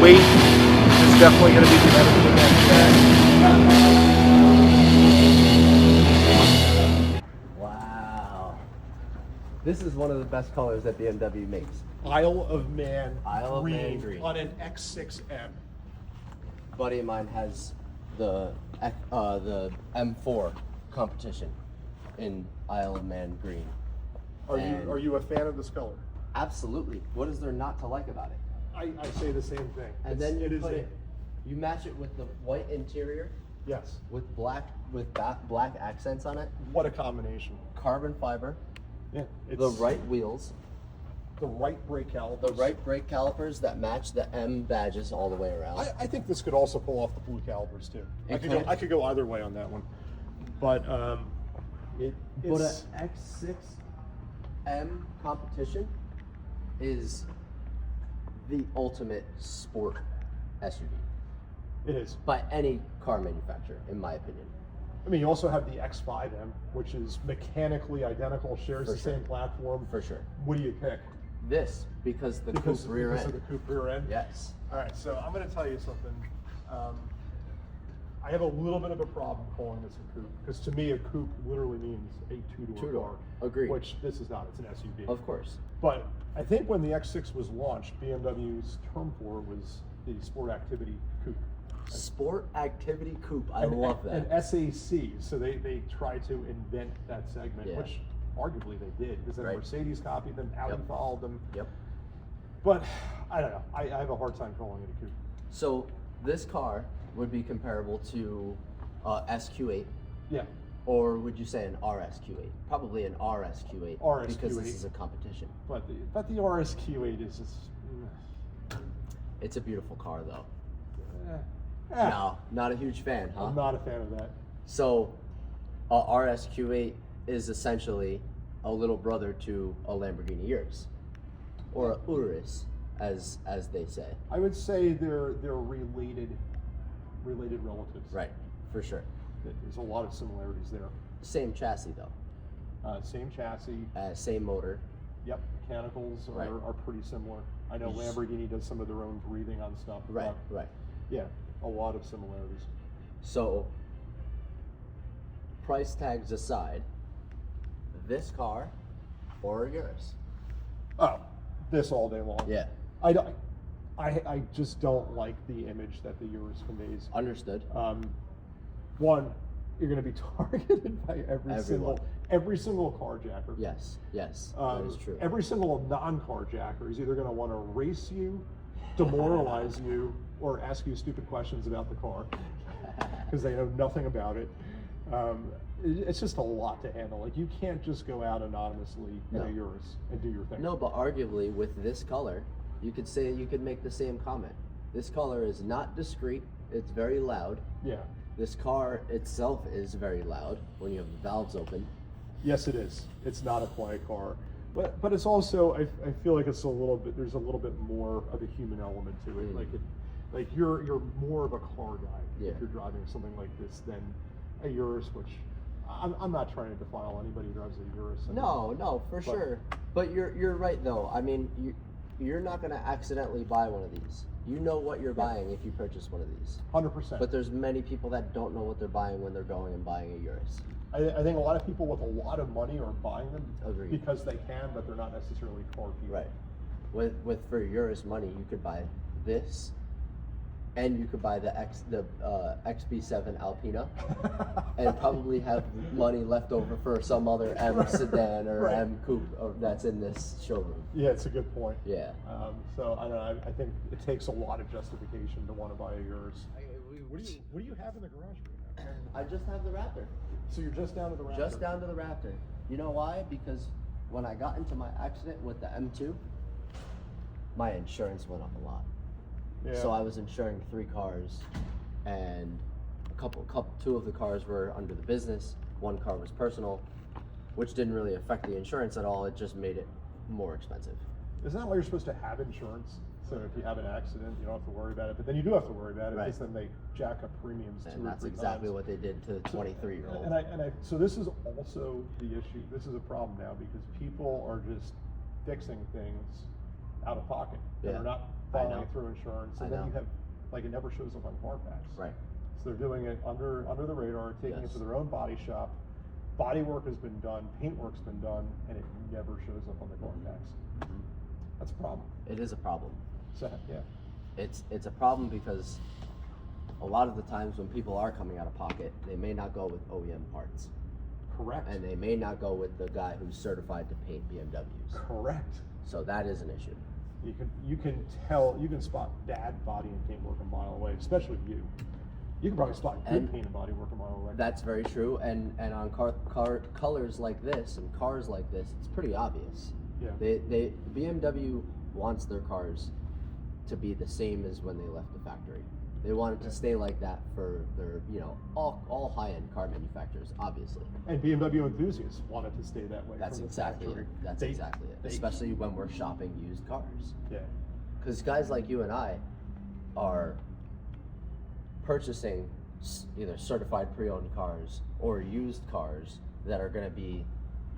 weight is definitely going to be the enemy against that. Wow. This is one of the best colors that BMW makes. Isle of Man green on an X6M. Buddy of mine has the M4 competition in Isle of Man green. Are you a fan of this color? Absolutely. What is there not to like about it? I say the same thing. And then you match it with the white interior. Yes. With black accents on it. What a combination. Carbon fiber. Yeah. The right wheels. The right brake calipers. The right brake calipers that match the M badges all the way around. I think this could also pull off the blue calipers too. I could go either way on that one. But an X6M competition is the ultimate sport SUV. It is. By any car manufacturer, in my opinion. I mean, you also have the X5M, which is mechanically identical, shares the same platform. For sure. What do you pick? This, because of the coupe rear end. Because of the coupe rear end? Yes. All right, so I'm going to tell you something. I have a little bit of a problem calling this a coupe, because to me a coupe literally means a two-door car. Agreed. Which this is not, it's an SUV. Of course. But I think when the X6 was launched, BMW's term for it was the Sport Activity Coupe. Sport Activity Coupe, I love that. And SAC, so they tried to invent that segment, which arguably they did, because then Mercedes copied them, Audi followed them. Yep. But I don't know, I have a hard time calling it a coupe. So this car would be comparable to SQ8. Yeah. Or would you say an RSQ8? Probably an RSQ8. RSQ8. Because this is a competition. But the RSQ8 is just... It's a beautiful car though. No, not a huge fan, huh? I'm not a fan of that. So, a RSQ8 is essentially a little brother to a Lamborghini Urus, or a Urus, as they say. I would say they're related relatives. Right, for sure. There's a lot of similarities there. Same chassis though. Same chassis. Same motor. Yep, mechanicals are pretty similar. I know Lamborghini does some of their own breathing on stuff. Right. Yeah, a lot of similarities. So, price tags aside, this car or a Urus? Oh, this all day long. Yeah. I just don't like the image that the Urus conveys. Understood. One, you're going to be targeted by every single carjacker. Yes, that is true. Every single non-carjacker is either going to want to race you, demoralize you, or ask you stupid questions about the car because they know nothing about it. It's just a lot to handle. Like, you can't just go out anonymously in a Urus and do your thing. No, but arguably with this color, you could make the same comment. This color is not discreet. It's very loud. Yeah. This car itself is very loud when you have the valves open. Yes, it is. It's not a quiet car. But it's also, I feel like it's there's a little bit more of a human element to it. Like you're more of a car guy if you're driving something like this than a Urus, which I'm not trying to defile anybody who drives a Urus. No, for sure. But you're right though. I mean, you're not going to accidentally buy one of these. You know what you're buying if you purchase one of these. 100%. But there's many people that don't know what they're buying when they're going and buying a Urus. I think a lot of people with a lot of money are buying them because they can, but they're not necessarily car people. Right. For Urus money, you could buy this, and you could buy the XB7 Alpina, and probably have money left over for some other M sedan or M coupe that's in this showroom. Yeah, it's a good point. Yeah. So I don't know. I think it takes a lot of justification to want to buy a Urus. What do you have in the garage right now? I just have the Raptor. So you're just down to the Raptor? Just down to the Raptor. You know why? Because when I got into my accident with the M2, my insurance went up a lot. Yeah. So I was insuring 3 cars, and two of the cars were under the business. 1 car was personal, which didn't really affect the insurance at all. It just made it more expensive. Isn't that why you're supposed to have insurance? So if you have an accident, you don't have to worry about it. But then you do have to worry about it because then they jack up premiums. And that's exactly what they did to the 23-year-old. So this is also the issue. This is a problem now because people are just fixing things out of pocket. Yeah. They're not following through insurance, and I then know. you have, like, it never shows up on Carfax. Right. So they're doing it under the radar, taking it to their own body shop. Body work has been done, paint work's been done, and it never shows up on the Carfax. Mm-hmm. That's a problem. It is a problem. So, yeah. It's a problem because a lot of the times when people are coming out of pocket, they may not go with OEM parts. Correct. And they may not go with the guy who's certified to paint BMWs. Correct. So that is an issue. You can spot bad body and paint work a mile away, especially you. You can probably spot good paint and body work a mile away. That's very true. And on colors like this and cars like this, it's pretty obvious. Yeah. They BMW wants their cars to be the same as when they left the factory. They want it to stay like that for their, all high-end car manufacturers, obviously. And BMW enthusiasts want it to stay that way. That's from the exactly factory. it. That's exactly it. Especially when we're shopping used cars. Yeah. Because guys like you and I are purchasing either certified pre-owned cars or used cars that are going to be,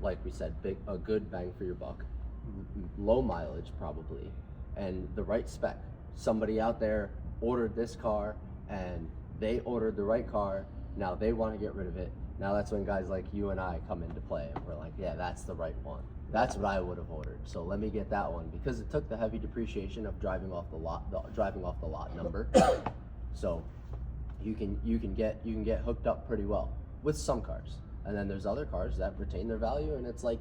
like we said, a good bang for your buck, low mileage probably, and the right spec. Somebody out there ordered this car and they ordered the right car. Now they want to get rid of it. Now that's when guys like you and I come into play and we're like, yeah, that's the right one. That's what I would have ordered. So let me get that one because it took the heavy depreciation of driving off the lot number. So you can get hooked up pretty well with some cars. And then there's other cars that retain their value, and it's like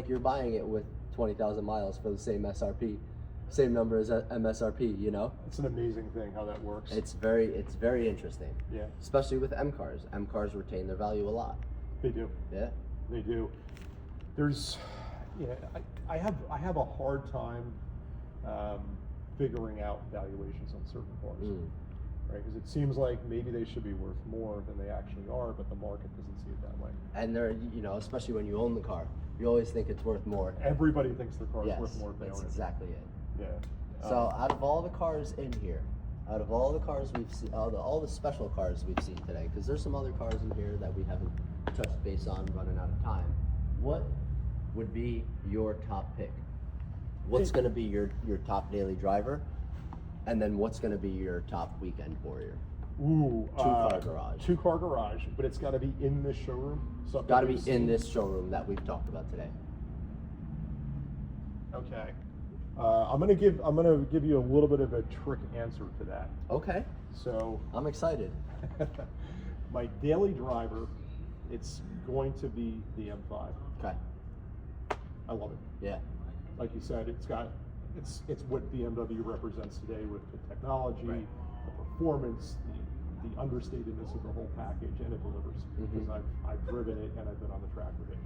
you're buying it with 20,000 miles for the same SRP. Same number as MSRP, It's an amazing thing how that works. It's very interesting. Yeah. Especially with M cars. M cars retain their value a lot. They do. Yeah. They do. I have a hard time figuring out valuations on certain cars, right? Because it seems like maybe they should be worth more than they actually are, but the market doesn't see it that way. And they're, especially when you own the car, you always think it's worth more. Everybody thinks their car is worth more if they that's own it. exactly it. Yeah. So out of all the cars in here, out of all the cars we've seen, all the special cars we've seen today, because there's some other cars in here that we haven't touched base on, running out of time. What would be your top pick? What's going to be your top daily driver? And then what's going to be your top weekend warrior? Ooh, Two-car garage. 2-car garage, but it's got to be in this showroom. Got to be in this showroom that we've talked about today. Okay. I'm gonna give you a little bit of a trick answer to that. Okay. So I'm excited. my daily driver, it's going to be the M5. Okay. I love it. Yeah. Like you said, it's what BMW represents today with the technology, the performance, the understatedness of the whole package, and it delivers. Because I've driven it and I've been on the track with it.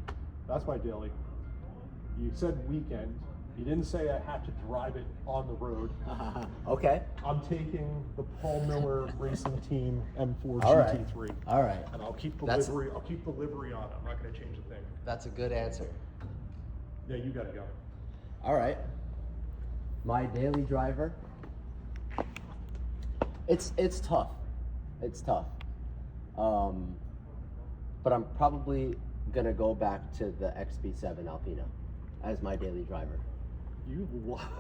That's my daily. You said weekend. You didn't say I had to drive it on the road. Okay. I'm taking the Paul Miller Racing Team M4 All right. GT3. All right. And I'll keep the livery. I'll keep the livery on it. I'm not going to change a thing. That's a good answer. Yeah, you got to go. All right. My daily driver. It's tough. It's tough. But I'm probably gonna go back to the XP7 Alpina as my daily driver.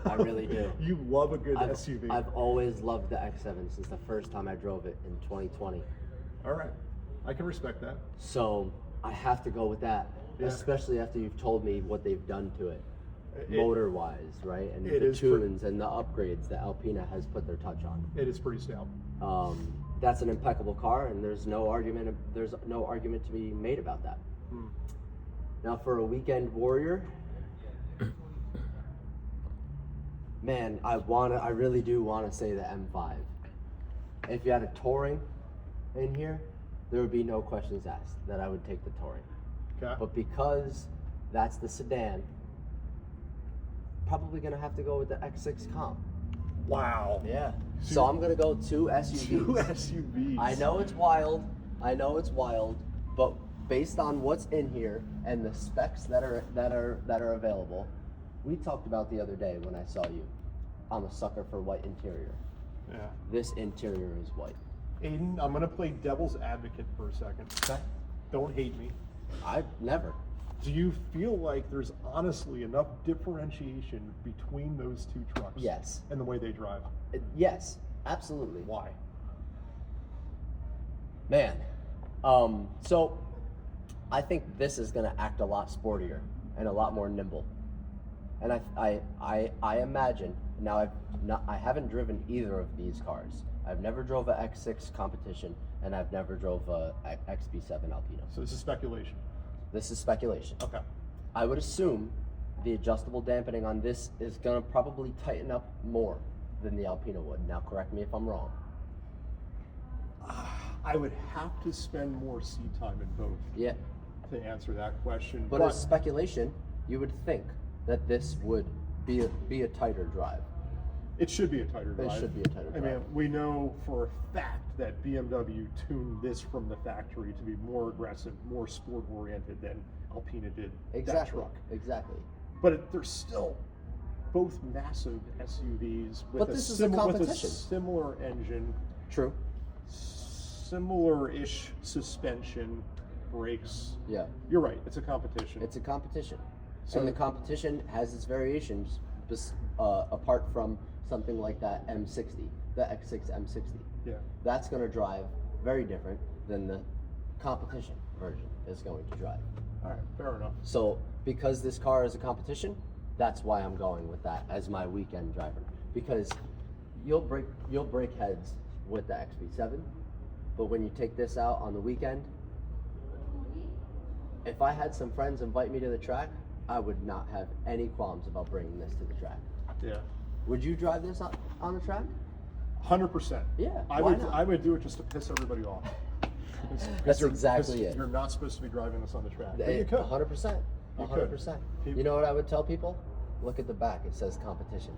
I really do. You love a good SUV. I've always loved the X7 since the first time I drove it in 2020. All right, I can respect that. So I have to go with that, especially after you've told me what they've done to it, motor-wise, right? And the tunes and the upgrades that Alpina has put their touch on. It is pretty stout. That's an impeccable car, and there's no argument to be made about that. Now for a weekend warrior, man, I really do want to say the M5. If you had a touring in here, there would be no questions asked that I would take the touring. Okay. But because that's the sedan, probably gonna have to go with the X6 Comp. Wow. Yeah. So I'm gonna go 2 SUVs. 2 SUVs. I know it's wild, but based on what's in here and the specs that are available, we talked about the other day when I saw you. I'm a sucker for white interior. Yeah. This interior is white. Aiden, I'm gonna play devil's advocate for a second. Okay. Don't hate me. I never. Do you feel like there's honestly enough differentiation between those two trucks? Yes. And the way they drive? Yes, absolutely. Why? Man, so I think this is going to act a lot sportier and a lot more nimble. And I imagine, now I haven't driven either of these cars. I've never drove a X6 competition, and I've never drove a XB7 Alpino. So this is speculation. This is speculation. Okay. I would assume the adjustable dampening on this is going to probably tighten up more than the Alpino would. Now, correct me if I'm wrong. I would have to spend more seat time in both. Yeah. To answer that question. But as speculation, you would think that this would be a tighter drive. It should be a tighter drive. It should be a tighter drive. I mean, we know for a fact that BMW tuned this from the factory to be more aggressive, more sport-oriented than Alpina did that truck. Exactly. But they're still both massive SUVs with, But this is a competition. with a similar engine. True. Similar-ish suspension, brakes. Yeah. You're right. It's a competition. It's a competition. So and the competition has its variations apart from something like that M60, the X6 M60. Yeah. That's going to drive very different than the competition version is going to drive. All right. Fair enough. So because this car is a competition, that's why I'm going with that as my weekend driver. Because you'll break heads with the XB7, but when you take this out on the weekend, if I had some friends invite me to the track, I would not have any qualms about bringing this to the track. Yeah. Would you drive this on the track? 100%. Yeah. I why would. not? I would do it just to piss everybody off. That's exactly it. You're not supposed to be driving this on the track. But you could. 100%. You could. 100%. People- You know what I would tell people? Look at the back. It says competition.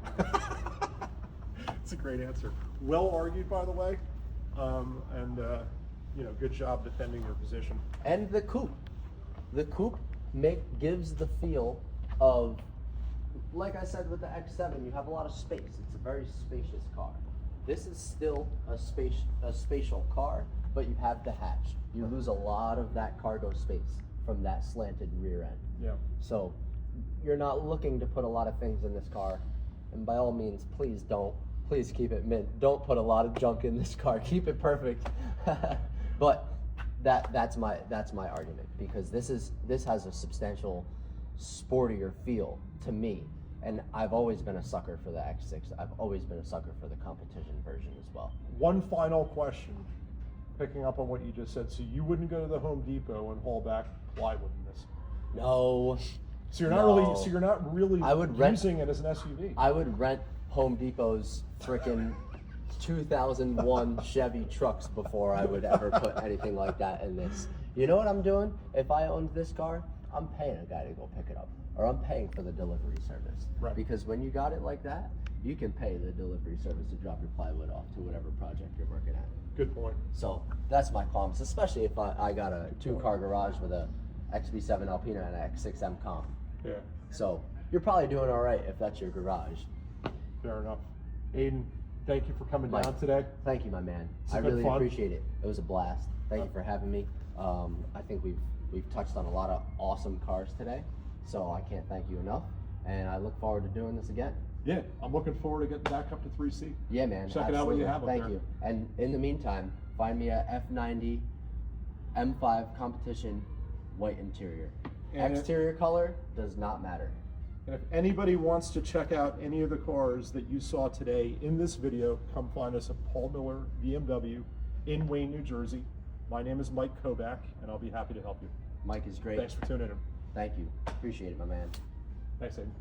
That's a great answer. Well argued, by the way, and good job defending your position. And the coupe. The coupe gives the feel of, like I said with the X7, you have a lot of space. It's a very spacious car. This is still a spatial car, but you have the hatch. You lose a lot of that cargo space from that slanted rear end. Yeah. So you're not looking to put a lot of things in this car, and by all means, please don't. Please keep it mint. Don't put a lot of junk in this car. Keep it perfect. But that's my argument, because this has a substantial sportier feel to me, and I've always been a sucker for the X6. I've always been a sucker for the competition version as well. One final question, picking up on what you just said. So you wouldn't go to the Home Depot and haul back plywood in this? No. So you're not really. So you're not really I would using it as an SUV. I would rent Home Depot's frickin' 2001 Chevy trucks before I would ever put anything like that in this. You know what I'm doing? If I owned this car, I'm paying a guy to go pick it up, or I'm paying for the delivery service. Right. Because when you got it like that, you can pay the delivery service to drop your plywood off to whatever project you're working at. Good point. So that's my qualms, especially if I got a 2-car garage with a XB7 Alpina and an X6M comp. Yeah. So you're probably doing all right if that's your garage. Fair enough. Aiden, thank you for coming Mike, down today. Thank you, my man. It's I been really fun. appreciate it. It was a blast. Thank you for having me. I think we've touched on a lot of awesome cars today, so I can't thank you enough. And I look forward to doing this again. Yeah, I'm looking forward to getting back up to 3C. Yeah, man. Check it out what you absolutely. have up Thank there. you. And in the meantime, find me a F90 M5 competition white interior. And Exterior color does not matter. And if anybody wants to check out any of the cars that you saw today in this video, come find us at Paul Miller BMW in Wayne, New Jersey. My name is Mike Kovac, and I'll be happy to help you. Mike is great. Thanks for tuning in. Thank you. Appreciate it, my man. Thanks, Aiden.